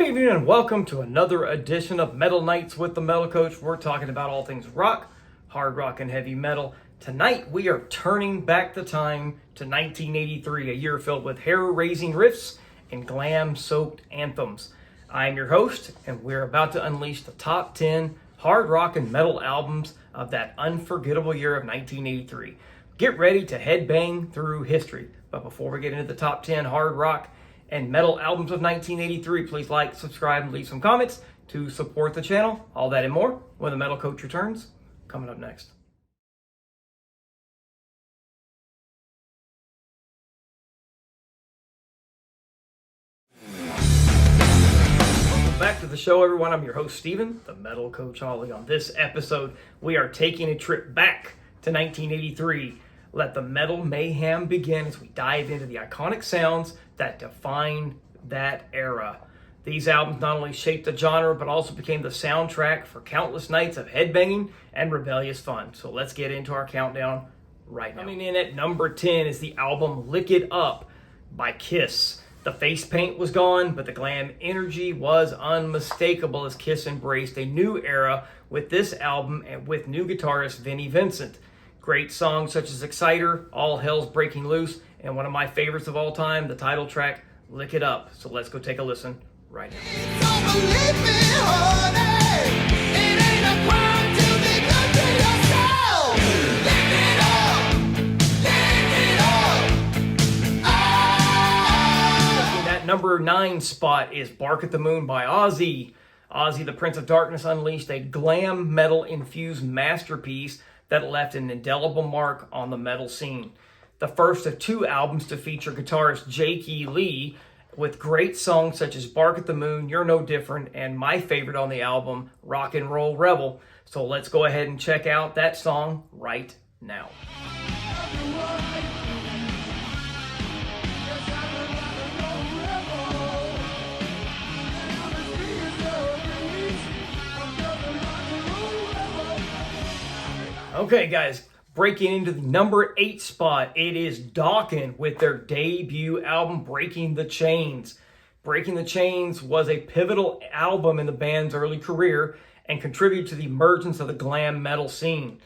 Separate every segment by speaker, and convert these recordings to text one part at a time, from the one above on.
Speaker 1: evening and welcome to another edition of Metal Nights with the Metal Coach. We're talking about all things rock, hard rock, and heavy metal. Tonight we are turning back the time to 1983, a year filled with hair-raising riffs and glam-soaked anthems. I'm your host, and we're about to unleash the top 10 hard rock and metal albums of that unforgettable year of 1983. Get ready to headbang through history. But before we get into the top 10 hard rock and metal albums of 1983, please like, subscribe, and leave some comments to support the channel. All that and more when the Metal Coach returns, coming up next. Welcome back to the show, everyone. I'm your host, Steven, the Metal Coach Holly. On this episode, we are taking a trip back to 1983. Let the metal mayhem begin as we dive into the iconic sounds that defined that era. These albums not only shaped the genre, but also became the soundtrack for countless nights of headbanging and rebellious fun. So let's get into our countdown right now. Coming in at number 10 is the album Lick It Up by Kiss. The face paint was gone, but the glam energy was unmistakable as Kiss embraced a new era with this album and with new guitarist Vinnie Vincent. Great songs such as Exciter, All Hell's Breaking Loose, and one of my favorites of all time, the title track, Lick It Up. So let's go take a listen right now.
Speaker 2: Don't believe me, honey. It ain't a crime to be good to yourself. Lick it up. Lick it up. Ah.
Speaker 1: That number 9 spot is Bark at the Moon by Ozzy. Ozzy, the Prince of Darkness, unleashed a glam metal-infused masterpiece that left an indelible mark on the metal scene. The first of 2 albums to feature guitarist Jake E. Lee, with great songs such as Bark at the Moon, You're No Different, and my favorite on the album, Rock and Roll Rebel. So let's go ahead and check out that song right now. Okay, guys, breaking into the number 8 spot, it is Dokken with their debut album, Breaking the Chains. Breaking the Chains was a pivotal album in the band's early career and contributed to the emergence of the glam metal scene.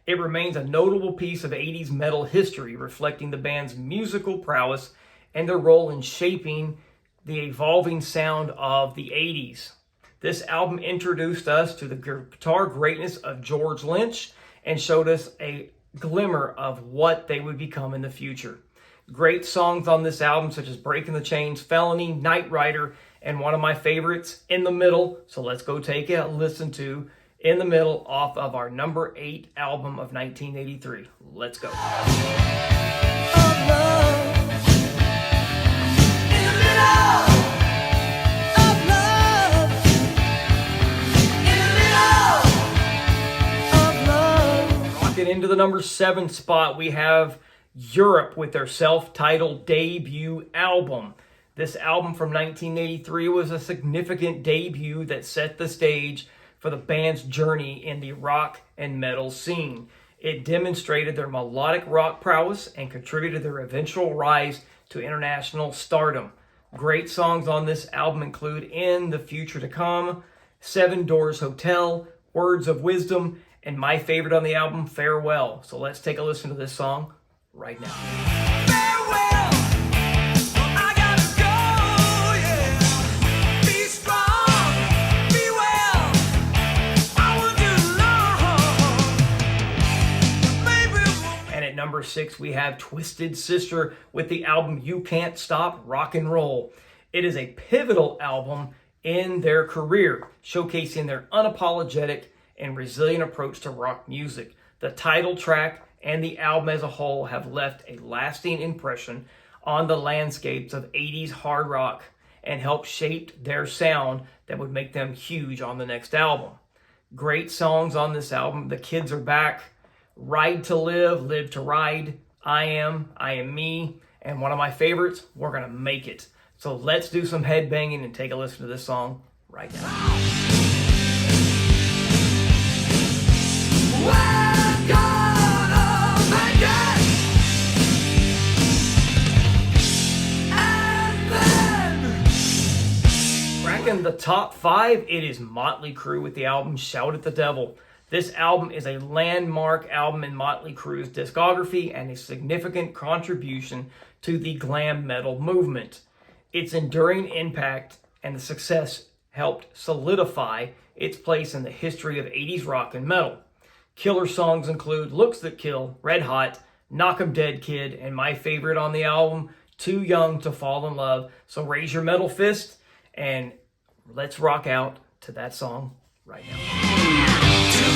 Speaker 1: It remains a notable piece of 80s metal history, reflecting the band's musical prowess and their role in shaping the evolving sound of the 80s. This album introduced us to the guitar greatness of George Lynch and showed us a glimmer of what they would become in the future. Great songs on this album such as Breaking the Chains, Felony, Knight Rider, and one of my favorites, In the Middle. So let's go take a listen to In the Middle off of our number 8 album of 1983. Let's go. Into the number 7 spot, we have Europe with their self-titled debut album. This album from 1983 was a significant debut that set the stage for the band's journey in the rock and metal scene. It demonstrated their melodic rock prowess and contributed to their eventual rise to international stardom. Great songs on this album include In the Future to Come, Seven Doors Hotel, Words of Wisdom, and my favorite on the album, Farewell. So let's take a listen to this song right now.
Speaker 2: Farewell. I gotta go, yeah. Be strong. Be well. I will do long. Maybe.
Speaker 1: And at number 6, we have Twisted Sister with the album You Can't Stop Rock and Roll. It is a pivotal album in their career, showcasing their unapologetic and resilient approach to rock music. The title track and the album as a whole have left a lasting impression on the landscapes of 80s hard rock and helped shape their sound that would make them huge on the next album. Great songs on this album. The Kids Are Back, Ride to Live, Live to Ride, I Am Me, and one of my favorites, We're Gonna Make It. So let's do some headbanging and take a listen to this song right now.
Speaker 2: We're gonna make it. And then
Speaker 1: Cracking the top 5, it is Motley Crue with the album Shout at the Devil. This album is a landmark album in Motley Crue's discography and a significant contribution to the glam metal movement. Its enduring impact and the success helped solidify its place in the history of 80s rock and metal. Killer songs include Looks That Kill, Red Hot, Knock 'Em Dead Kid, and my favorite on the album, Too Young to Fall in Love. So raise your metal fist and let's rock out to that song right now.
Speaker 2: Too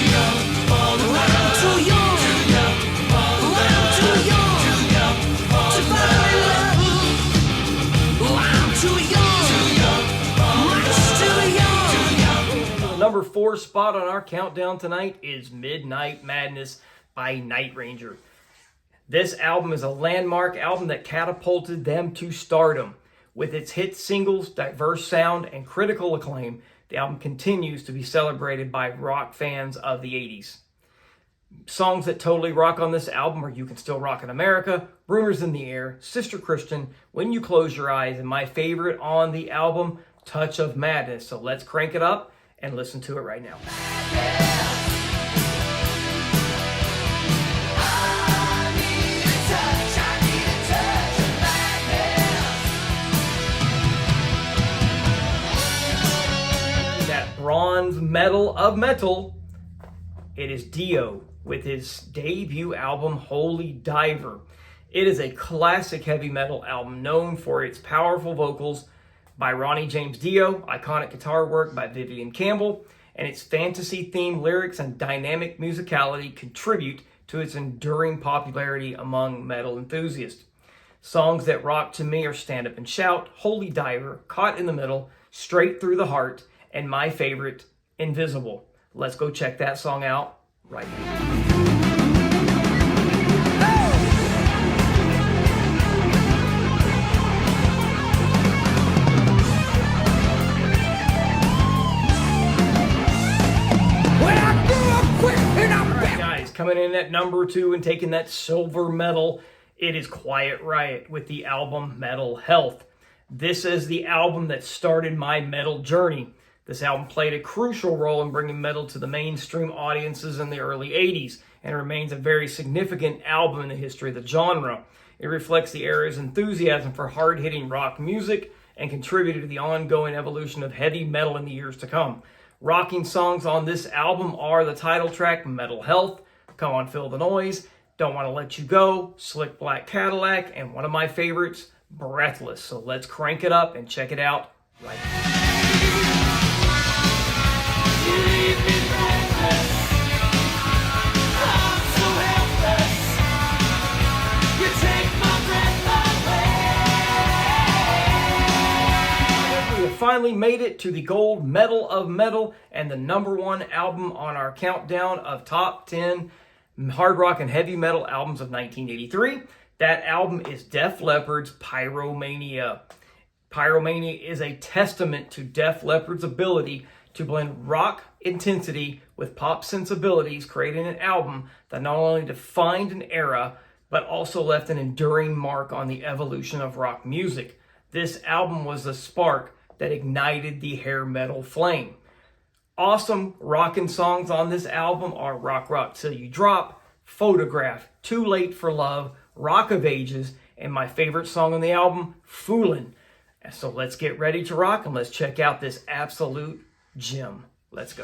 Speaker 2: young to fall in love. Too young. Too young to fall in love. Too young. Too young to fall in love. I'm too young. Too young to fall in love. Too young. Too young.
Speaker 1: The number 4 spot on our countdown tonight is Midnight Madness by Night Ranger. This album is a landmark album that catapulted them to stardom. With its hit singles, diverse sound, and critical acclaim, the album continues to be celebrated by rock fans of the 80s. Songs that totally rock on this album are You Can Still Rock in America, Rumors in the Air, Sister Christian, When You Close Your Eyes, and my favorite on the album, Touch of Madness. So let's crank it up and listen to it right now. Bronze medal of metal, it is Dio with his debut album Holy Diver. It is a classic heavy metal album known for its powerful vocals by Ronnie James Dio, iconic guitar work by Vivian Campbell, and its fantasy-themed lyrics and dynamic musicality contribute to its enduring popularity among metal enthusiasts. Songs that rock to me are Stand Up and Shout, Holy Diver, Caught in the Middle, Straight Through the Heart, and my favorite, Invisible. Let's go check that song out right now. Coming in at number 2 and taking that silver medal, it is Quiet Riot with the album Metal Health. This is the album that started my metal journey. This album played a crucial role in bringing metal to the mainstream audiences in the early 80s and remains a very significant album in the history of the genre. It reflects the era's enthusiasm for hard-hitting rock music and contributed to the ongoing evolution of heavy metal in the years to come. Rocking songs on this album are the title track, Metal Health, Come On Feel the Noise, Don't Want to Let You Go, Slick Black Cadillac, and one of my favorites, Breathless. So let's crank it up and check it out right now. Finally made it to the gold medal of metal and the number 1 album on our countdown of top 10 hard rock and heavy metal albums of 1983. That album is Def Leppard's Pyromania. Pyromania is a testament to Def Leppard's ability to blend rock intensity with pop sensibilities, creating an album that not only defined an era, but also left an enduring mark on the evolution of rock music. This album was the spark that ignited the hair metal flame. Awesome rockin' songs on this album are Rock Rock Till You Drop, Photograph, Too Late for Love, Rock of Ages, and my favorite song on the album, Foolin'. So let's get ready to rock and let's check out this absolute gem. Let's go.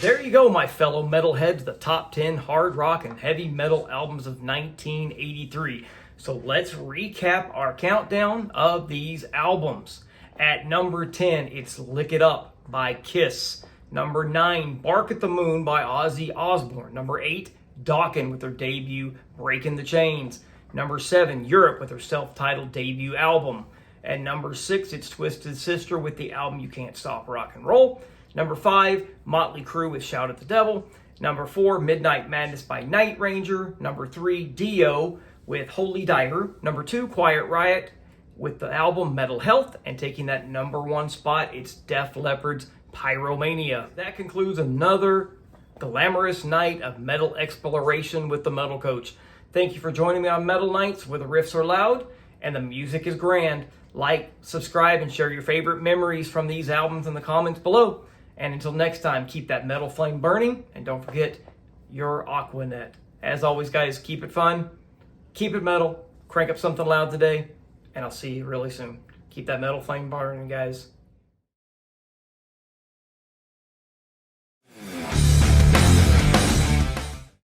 Speaker 1: There you go, my fellow metalheads, the top 10 hard rock and heavy metal albums of 1983. So let's recap our countdown of these albums. At number 10, it's Lick It Up by Kiss. Number 9, Bark at the Moon by Ozzy Osbourne. Number 8, Dokken with their debut Breaking the Chains. Number 7, Europe with their self-titled debut album. At number 6, it's Twisted Sister with the album You Can't Stop Rock and Roll. Number 5, Motley Crue with Shout at the Devil. Number 4, Midnight Madness by Night Ranger. Number 3, Dio with Holy Diver. Number 2, Quiet Riot with the album Metal Health. And taking that number 1 spot, it's Def Leppard's Pyromania. That concludes another glamorous night of metal exploration with the Metal Coach. Thank you for joining me on Metal Nights, where the riffs are loud and the music is grand. Like, subscribe, and share your favorite memories from these albums in the comments below. And until next time, keep that metal flame burning, and don't forget your Aquanet. As always, guys, keep it fun, keep it metal, crank up something loud today, and I'll see you really soon. Keep that metal flame burning, guys.